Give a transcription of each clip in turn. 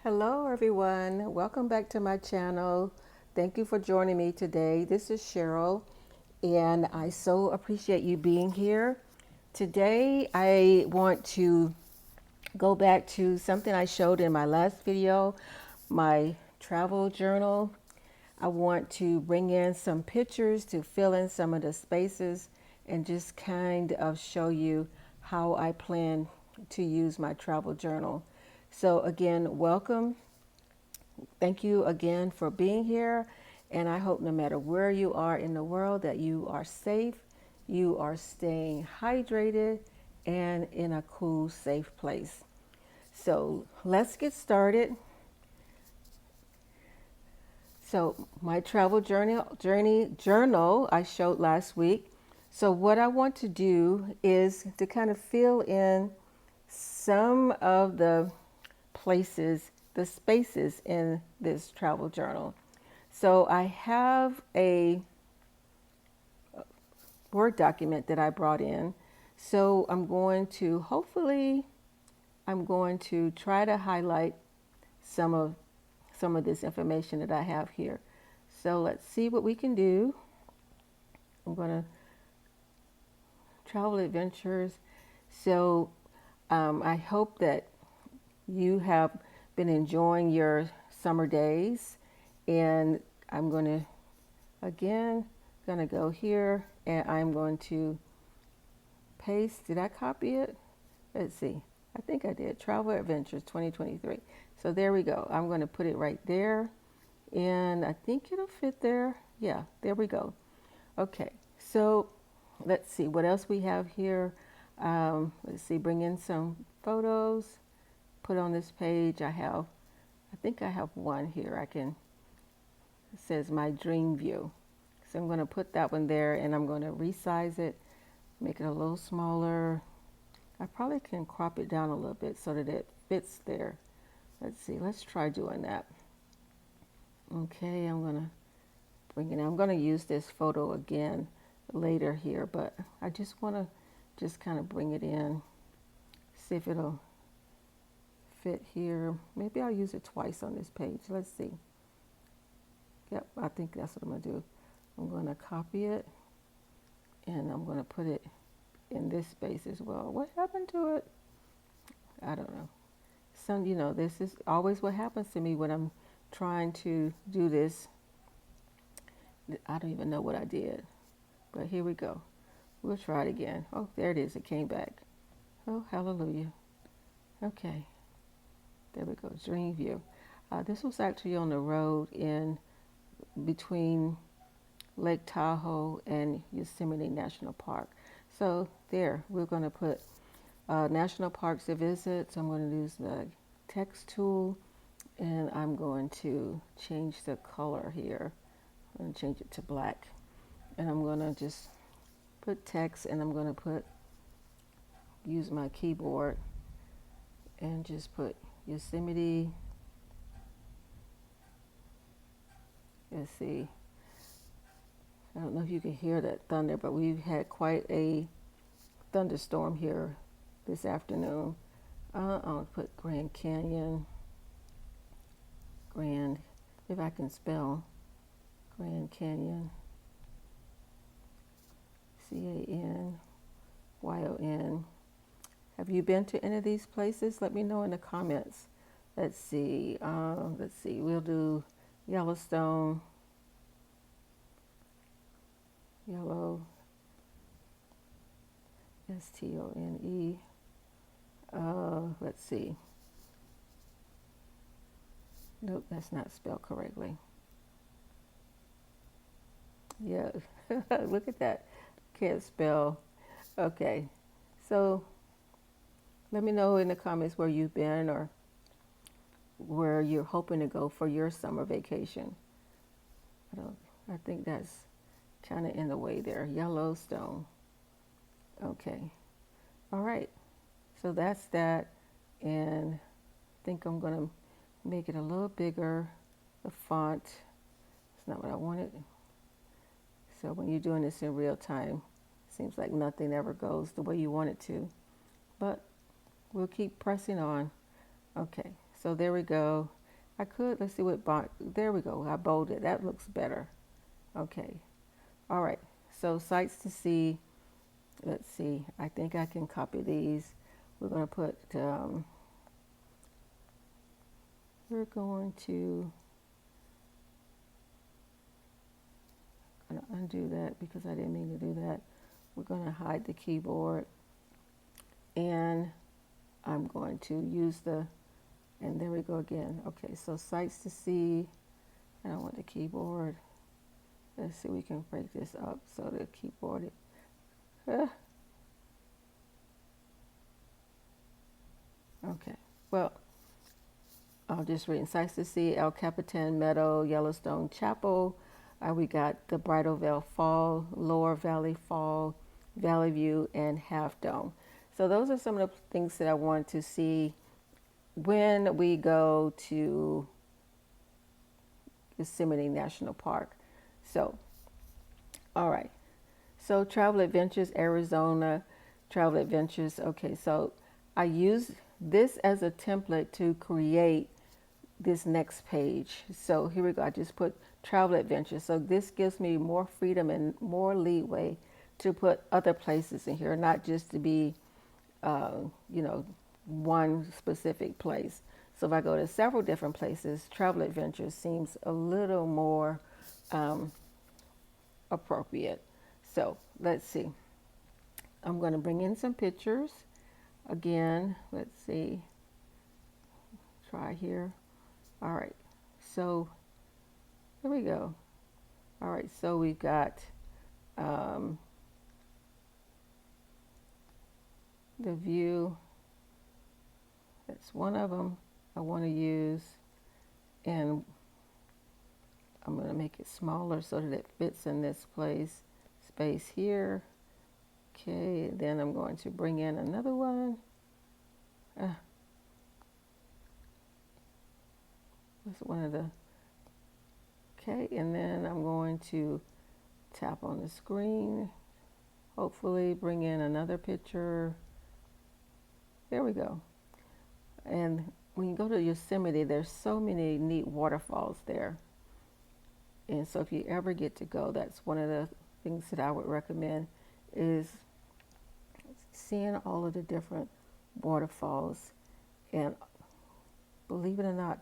Hello everyone, welcome back to my channel. Thank you for joining me today. This is Cheryl and I so appreciate you being here. Today I want to go back to something I showed in my last video, my travel journal. I want to bring in some pictures to fill in some of the spaces and just kind of show you how I plan to use my travel journal. So again, welcome. Thank you again for being here. And I hope no matter where you are in the world that you are safe, you are staying hydrated and in a cool, safe place. So let's get started. So my travel journal I showed last week. So what I want to do is to kind of fill in some of the places, the spaces in this travel journal. So I have a Word document that I brought in. So I'm going to try to highlight some of some of this information that I have here. So let's see what we can do. I'm going to travel adventures. So I hope that you have been enjoying your summer days, and I'm going to again going to go here and I'm going to paste. Did I copy it? Let's see. I think I did. Travel Adventures 2023. So there we go. I'm going to put it right there and I think it'll fit there. Yeah, there we go. Okay. So let's see what else we have here. Let's see, bring in some photos, put on this page. I think I have one here. It says my dream view. So I'm going to put that one there and I'm going to resize it, make it a little smaller. I probably can crop it down a little bit so that it fits there. Let's see, let's try doing that. Okay, I'm going to bring it in. I'm going to use this photo again later here, but I just want to just kind of bring it in, see if it'll fit here. Maybe I'll use it twice on this page. Let's see. Yep, I think that's what I'm going to do. I'm going to copy it and I'm going to put it in this space as well. What happened to it? I don't know. This is always what happens to me when I'm trying to do this. I don't even know what I did, but here we go. We'll try it again. Oh, there it is. It came back. Oh, hallelujah. Okay, there we go. Dream view. This was actually on the road in between Lake Tahoe and Yosemite National Park. So there, we're going to put national parks to visit. So I'm going to use the text tool and I'm going to change the color here. I'm going to change it to black. And I'm going to just put text and I'm going to use my keyboard and just put Yosemite. Let's see. I don't know if you can hear that thunder, but we've had quite a thunderstorm here this afternoon. I'll put Grand Canyon. Grand, if I can spell Grand Canyon. Canyon. Have you been to any of these places? Let me know in the comments. Let's see. We'll do Yellowstone. Yellow. Stone. Let's see. Nope, that's not spelled correctly. Yeah, look at that. Can't spell. Okay, so let me know in the comments where you've been or where you're hoping to go for your summer vacation. I think that's kind of in the way there. Yellowstone. Okay. All right. So that's that. And I think I'm going to make it a little bigger. The font. It's not what I wanted. So when you're doing this in real time, it seems like nothing ever goes the way you want it to. But we'll keep pressing on. Okay. So there we go. Let's see there we go. I bolded. That looks better. Okay. All right. So sights to see. Let's see. I think I can copy these. We're going to put, we're going to undo that because I didn't mean to do that. We're going to hide the keyboard, and I'm going to use and there we go again. Okay, so sights to see. I don't want the keyboard. Let's see, we can break this up so the keyboard, okay, well, I'll just read. Sights to see: El Capitan Meadow, Yellowstone Chapel. We got the Bridal Veil Fall, Lower Valley Fall, Valley View, and Half Dome. So those are some of the things that I want to see when we go to Yosemite National Park. So, all right. So Travel Adventures, Arizona, Travel Adventures. Okay, so I use this as a template to create this next page. So here we go. I just put Travel Adventures. So this gives me more freedom and more leeway to put other places in here, not just to be, you know, one specific place. So if I go to several different places, Travel Adventures seems a little more appropriate. So let's see. I'm going to bring in some pictures. Again, let's see. Try here. All right. So here we go. All right. So we've got the view. That's one of them I want to use. And I'm going to make it smaller so that it fits in this space here. Okay, then I'm going to bring in another one. That's one of the, okay, and then I'm going to tap on the screen, hopefully bring in another picture. There we go. And when you go to Yosemite, there's so many neat waterfalls there. And so if you ever get to go, that's one of the things that I would recommend is seeing all of the different waterfalls. And believe it or not,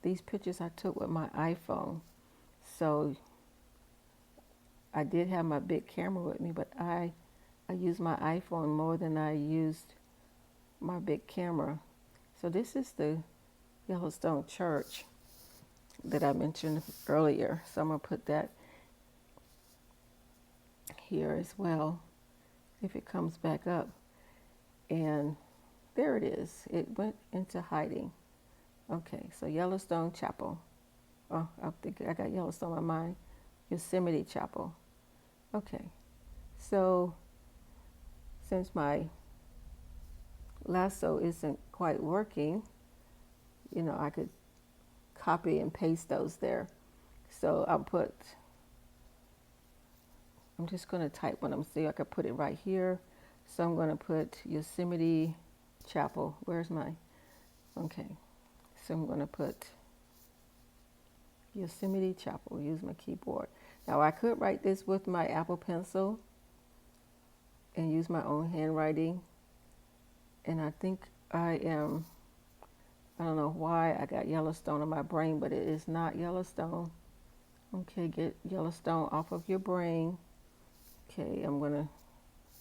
these pictures I took with my iPhone. So I did have my big camera with me, but I used my iPhone more than I used my big camera. So this is the Yellowstone Church that I mentioned earlier. So I'm going to put that here as well if it comes back up. And there it is. It went into hiding. Okay, so Yellowstone Chapel. Oh, I think I got Yellowstone on my mind. Yosemite Chapel. Okay, so since my lasso isn't quite working, you know, I could copy and paste those there. So I'm just going to type one of them so I could put it right here. So I'm going to put Yosemite Chapel. Where's my, okay. So I'm going to put Yosemite Chapel, use my keyboard. Now I could write this with my Apple Pencil and use my own handwriting. And I think I don't know why I got Yellowstone in my brain, but it is not Yellowstone. Okay, get Yellowstone off of your brain. Okay, I'm going to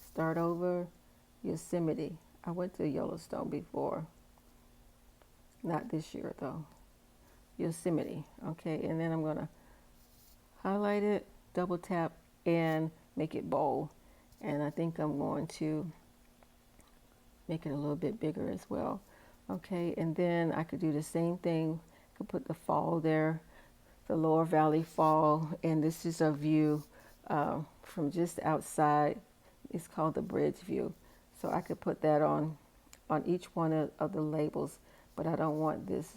start over. Yosemite. I went to Yellowstone before. Not this year though. Yosemite. Okay, and then I'm going to highlight it, double tap, and make it bold. And I think I'm going to make it a little bit bigger as well. Okay, and then I could do the same thing. I could put the fall there, the Lower Valley Fall, and this is a view from just outside. It's called the bridge view. So I could put that on each one of the labels, but I don't want this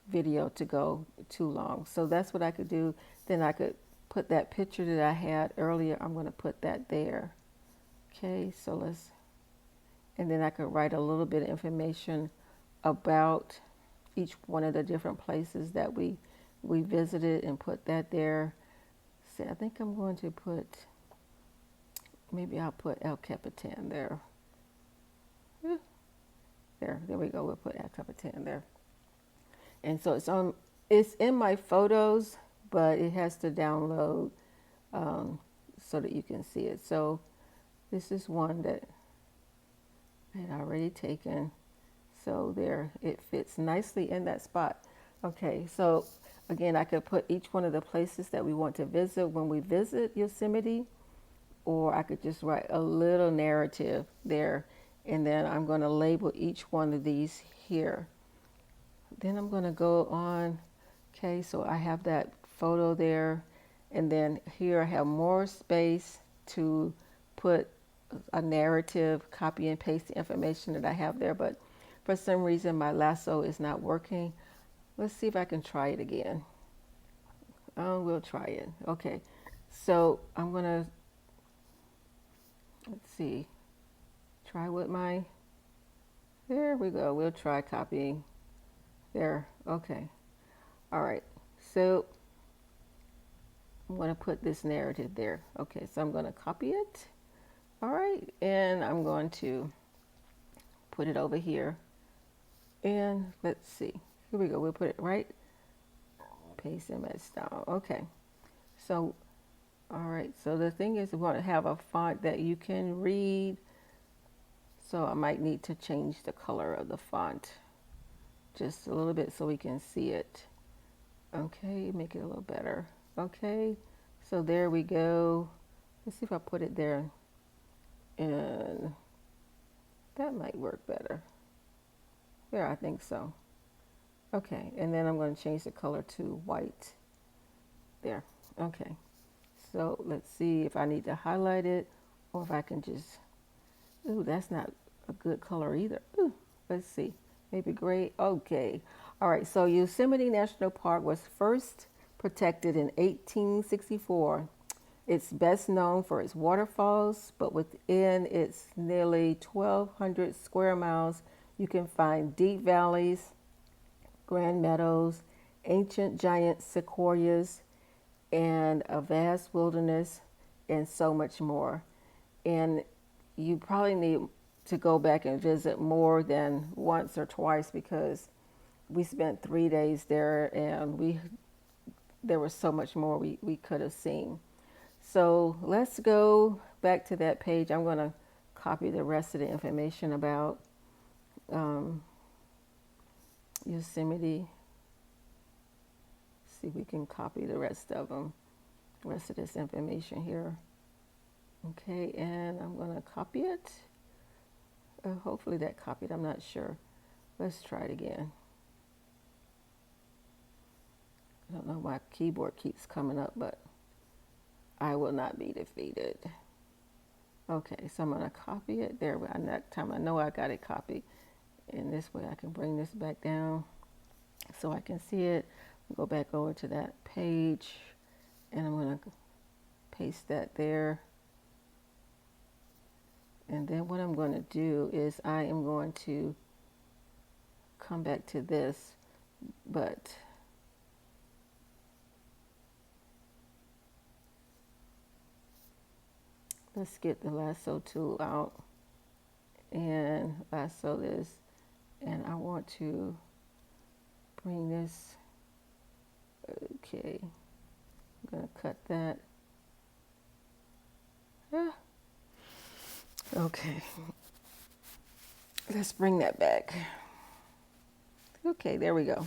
video to go too long. So that's what I could do. Then I could put that picture that I had earlier. I'm going to put that there. Okay, so and then I could write a little bit of information about each one of the different places that we visited and put that there. See, I think I'm going to put, maybe I'll put El Capitan there. There we go. We'll put El Capitan there. And so it's in my photos, but it has to download so that you can see it. So this is one that I had already taken. So there, it fits nicely in that spot. Okay, so again, I could put each one of the places that we want to visit when we visit Yosemite, or I could just write a little narrative there, and then I'm going to label each one of these here. Then I'm going to go on. Okay, so I have that photo there, and then here I have more space to put a narrative, copy and paste the information that I have there, but for some reason my lasso is not working. Let's see if I can try it again. We'll try it. Okay, so I'm gonna, let's see, try with my, there we go. We'll try copying there. Okay, all right, so I'm going to put this narrative there. Okay, so I'm going to copy it. All right, and I'm going to put it over here. And let's see. Here we go. We'll put it right. Paste image down. Okay. So, all right. So the thing is, we want to have a font that you can read. So I might need to change the color of the font just a little bit so we can see it. Okay, make it a little better. Okay, so there we go. Let's see if I put it there, and that might work better. There, I think so. Okay, and then I'm going to change the color to white. There. Okay, so let's see if I need to highlight it, or if I can just, ooh, that's not a good color either. Ooh, let's see, maybe gray. Okay, all right, so Yosemite National Park was first protected in 1864. It's best known for its waterfalls, but within its nearly 1,200 square miles, you can find deep valleys, grand meadows, ancient giant sequoias, and a vast wilderness, and so much more. And you probably need to go back and visit more than once or twice, because we spent 3 days there, and there was so much more we could have seen. So let's go back to that page. I'm going to copy the rest of the information about Yosemite. See if we can copy the rest of them, the rest of this information here. Okay, and I'm going to copy it. Hopefully that copied, I'm not sure. Let's try it again. I don't know why my keyboard keeps coming up, but I will not be defeated. Okay, so I'm going to copy it. There, that time I know I got it copied. And this way I can bring this back down so I can see it. Go back over to that page, and I'm going to paste that there. And then what I'm going to do is I am going to come back to this, but let's get the lasso tool out and lasso this, and I want to bring this. Okay, I'm going to cut that. Okay, let's bring that back. Okay, there we go.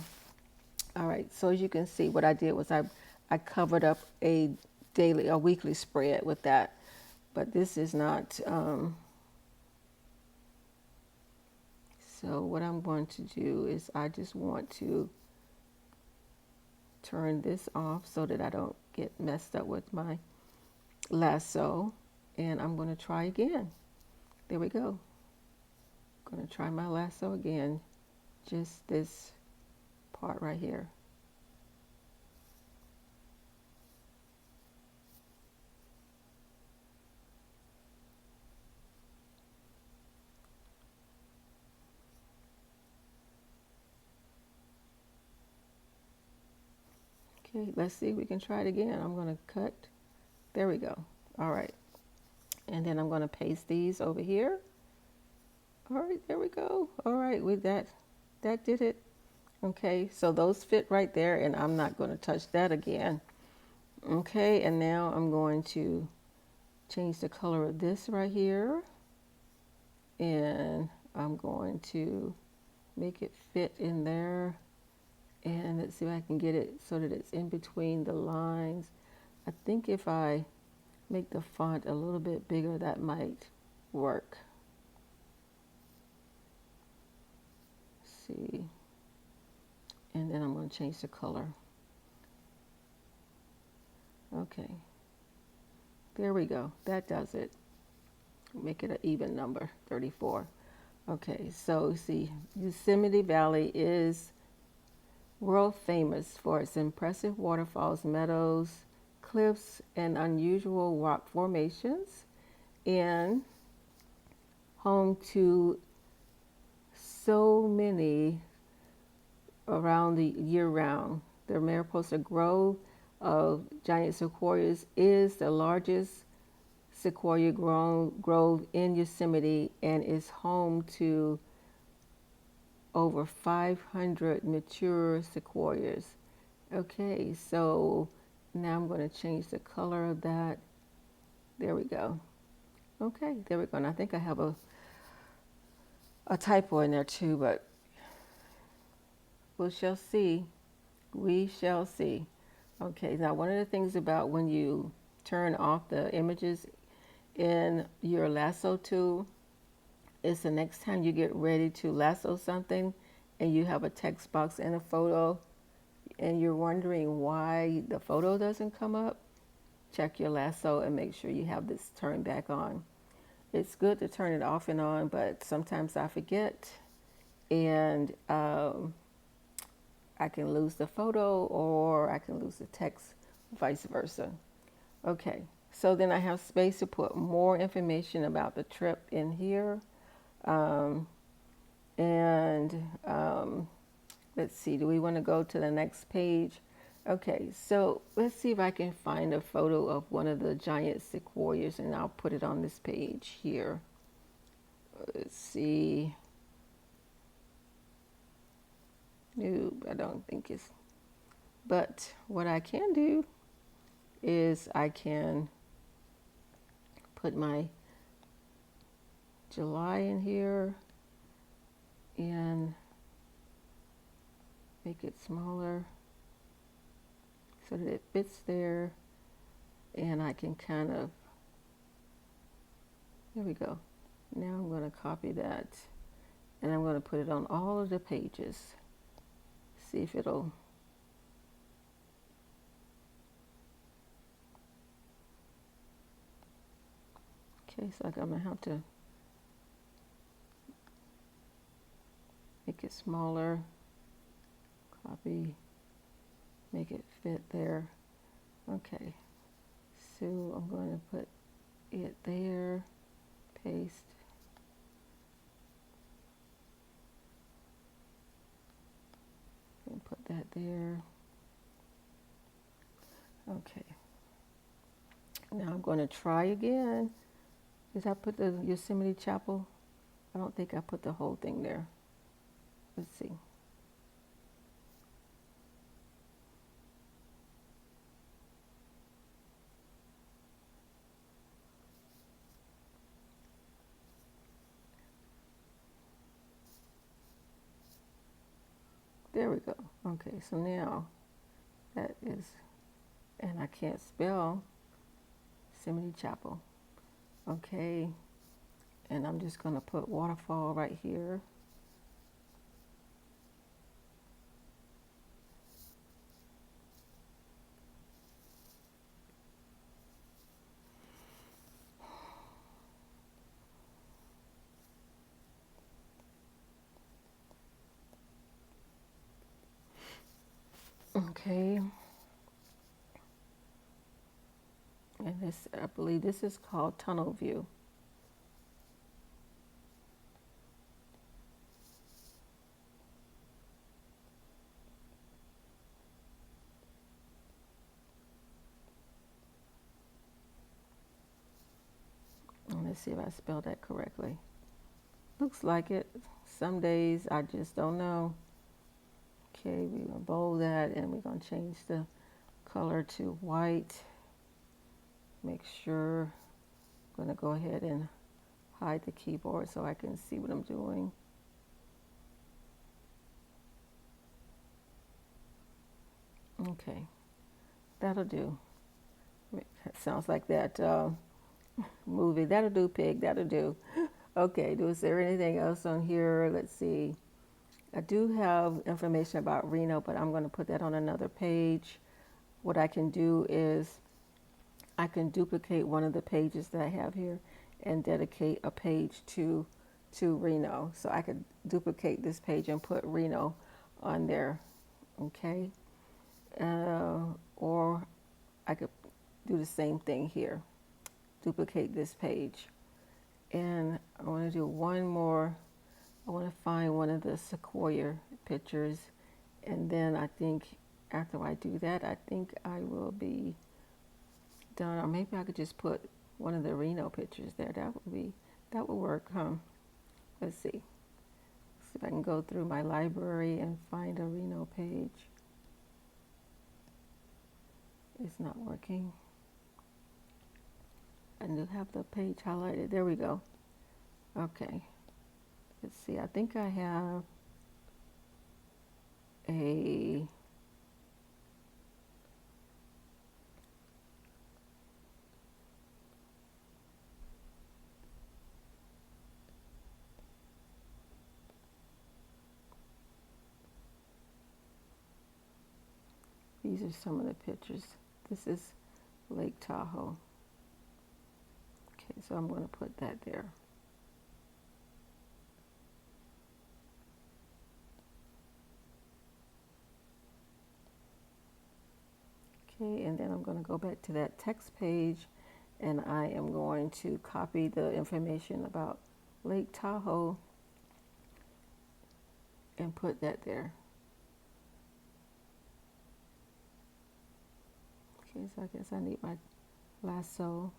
All right, so as you can see, what I did was I covered up a weekly spread with that, but this is not. So what I'm going to do is I just want to turn this off so that I don't get messed up with my lasso, and I'm going to try again. There we go. I'm going to try my lasso again, just this part right here. Okay, let's see, we can try it again. I'm going to cut. There we go. All right. And then I'm going to paste these over here. All right, there we go. All right, with that did it. Okay, so those fit right there, and I'm not going to touch that again. Okay, and now I'm going to change the color of this right here, and I'm going to make it fit in there. And let's see if I can get it so that it's in between the lines. I think if I make the font a little bit bigger, that might work. Let's see. And then I'm going to change the color. Okay. There we go. That does it. Make it an even number, 34. Okay, so see, Yosemite Valley is world famous for its impressive waterfalls, meadows, cliffs, and unusual rock formations, and home to so many around the year round. The Mariposa Grove of giant sequoias is the largest sequoia grove in Yosemite and is home to over 500 mature sequoias. Okay, so now I'm going to change the color of that. There we go. Okay, there we go. And I think I have a typo in there too, but we shall see. We shall see. Okay, now one of the things about when you turn off the images in your lasso tool is the next time you get ready to lasso something and you have a text box and a photo and you're wondering why the photo doesn't come up, check your lasso and make sure you have this turned back on. It's good to turn it off and on, but sometimes I forget and I can lose the photo or I can lose the text, vice versa. Okay, so then I have space to put more information about the trip in here. Let's see, do we want to go to the next page? Okay, so let's see if I can find a photo of one of the giant sequoias and I'll put it on this page here. Let's see. No, I don't think it's, but what I can do is I can put my July in here and make it smaller so that it fits there, and I can kind of, there we go. Now I'm going to copy that and I'm going to put it on all of the pages. See if it'll, okay, so I'm going to have to make it smaller, copy, make it fit there. Okay, so I'm going to put it there, paste, and put that there. Okay, now I'm going to try again. Did I put the Yosemite Chapel? I don't think I put the whole thing there. Let's see. There we go. Okay, so now that is, and I can't spell Yosemite Chapel. Okay, and I'm just going to put waterfall right here. Okay, and this, I believe this is called tunnel view. Let's see if I spelled that correctly. Looks like it. Some days I just don't know. Okay, we're going to bold that and we're going to change the color to white. Make sure I'm going to go ahead and hide the keyboard so I can see what I'm doing. Okay, that'll do. It sounds like that movie. That'll do, pig. That'll do. Okay, is there anything else on here? Let's see. I do have information about Reno, but I'm going to put that on another page. What I can do is I can duplicate one of the pages that I have here and dedicate a page to Reno. So I could duplicate this page and put Reno on there, okay? Or I could do the same thing here, duplicate this page. And I want to do one more. I want to find one of the sequoia pictures, and then I think after I do that, I think I will be done. Or maybe I could just put one of the Reno pictures there. That would work, huh? Let's see. See if I can go through my library and find a Reno page. It's not working. I do have the page highlighted. There we go. Okay. Let's see. I think I have a these are some of the pictures. This is Lake Tahoe. Okay, so I'm going to put that there. Okay, and then I'm going to go back to that text page and I am going to copy the information about Lake Tahoe and put that there. Okay, so I guess I need my lasso.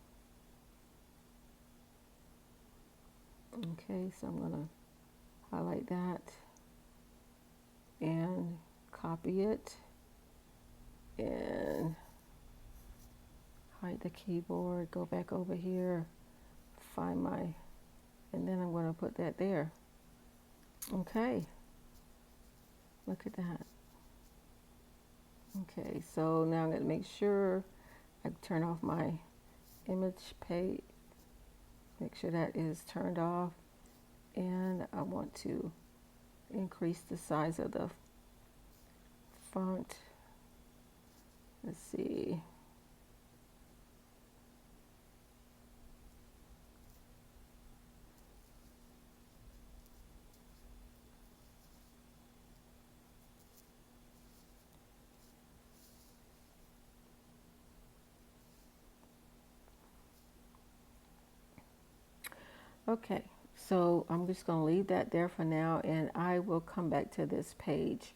Okay, so I'm going to highlight that and copy it and hide the keyboard, go back over here, find my, and then I'm going to put that there. Okay, look at that. Okay, so now I'm going to make sure I turn off my image page, make sure that is turned off, and I want to increase the size of the font. Let's see. Okay, so I'm just going to leave that there for now and I will come back to this page.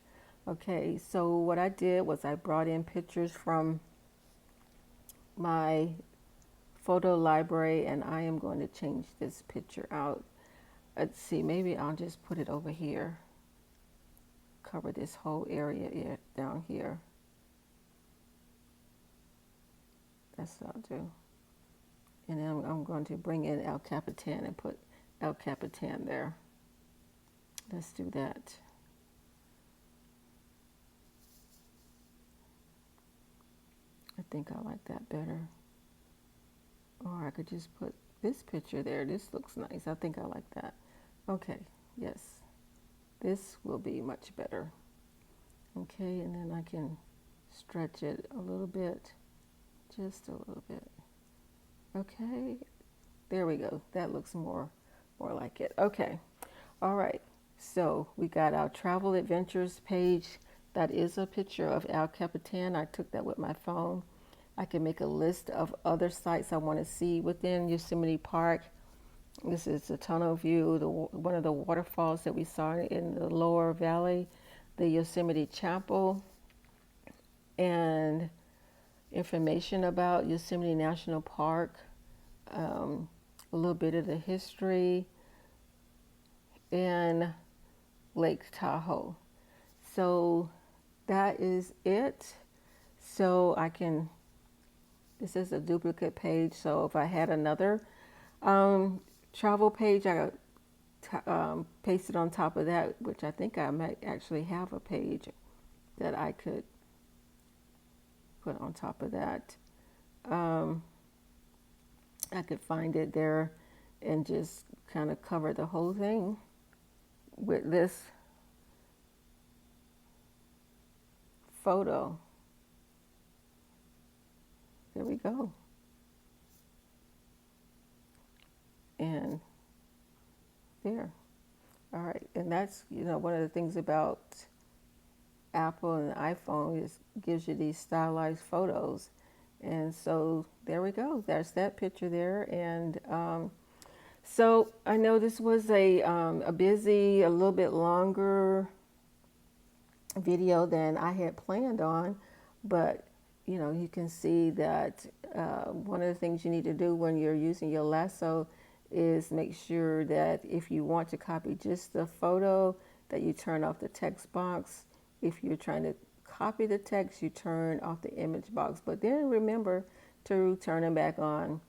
Okay, so what I did was I brought in pictures from my photo library and I am going to change this picture out. Let's see, maybe I'll just put it over here. Cover this whole area down here. That's what I'll do. And then I'm going to bring in El Capitan and put El Capitan there. Let's do that. I think I like that better. Or I could just put this picture there. This looks nice. I think I like that. Okay, yes. This will be much better. Okay, and then I can stretch it a little bit. Just a little bit. Okay, there we go. That looks more like it. Okay, all right. So we got our travel adventures page. That is a picture of El Capitan. I took that with my phone. I can make a list of other sites I want to see within Yosemite Park. This is the tunnel view, one of the waterfalls that we saw in the lower valley, the Yosemite Chapel, and information about Yosemite National Park, a little bit of the history in Lake Tahoe. So that is it. So I can, this is a duplicate page. So if I had another um, travel page, I paste it on top of that, which I think I might actually have a page that I could put on top of that. Um, I could find it there and just kind of cover the whole thing with this photo. There we go. And there. All right. And that's, one of the things about Apple and iPhone is gives you these stylized photos. And so there we go. There's that picture there. And so I know this was a busy, a little bit longer video than I had planned on, but you can see that one of the things you need to do when you're using your lasso is make sure that if you want to copy just the photo, that you turn off the text box. If you're trying to copy the text, you turn off the image box, but then remember to turn them back on.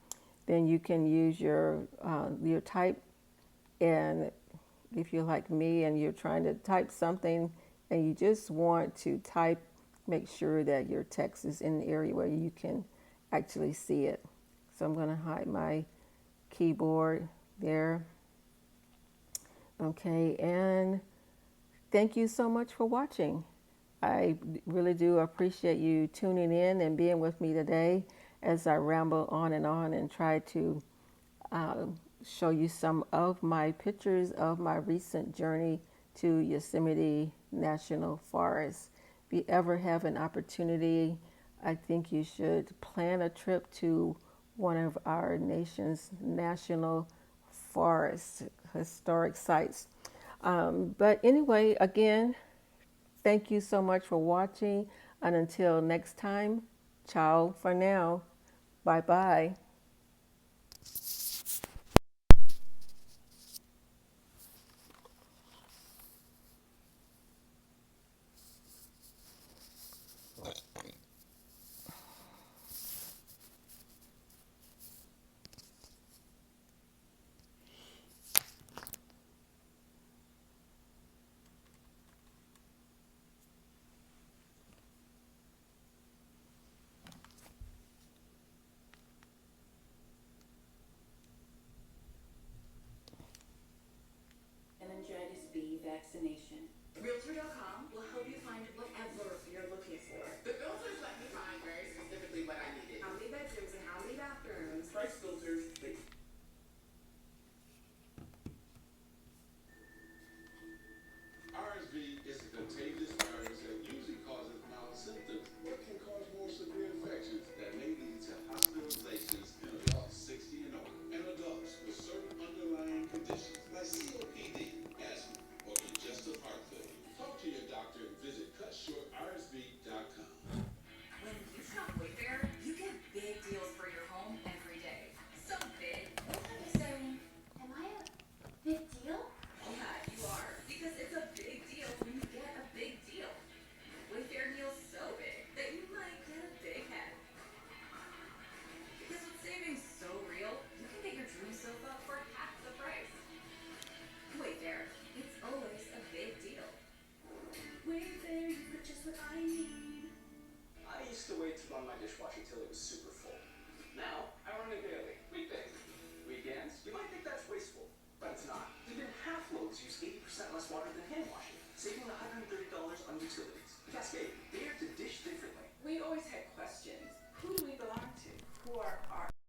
Then you can use your type, and if you're like me and you're trying to type something and you just want to type, make sure that your text is in the area where you can actually see it. So I'm going to hide my keyboard there. Okay, and thank you so much for watching. I really do appreciate you tuning in and being with me today as I ramble on and try to uh, show you some of my pictures of my recent journey to Yosemite National Forest. If you ever have an opportunity, I think you should plan a trip to one of our nation's national forest historic sites. But anyway, again, thank you so much for watching. And until next time, ciao for now. Bye bye.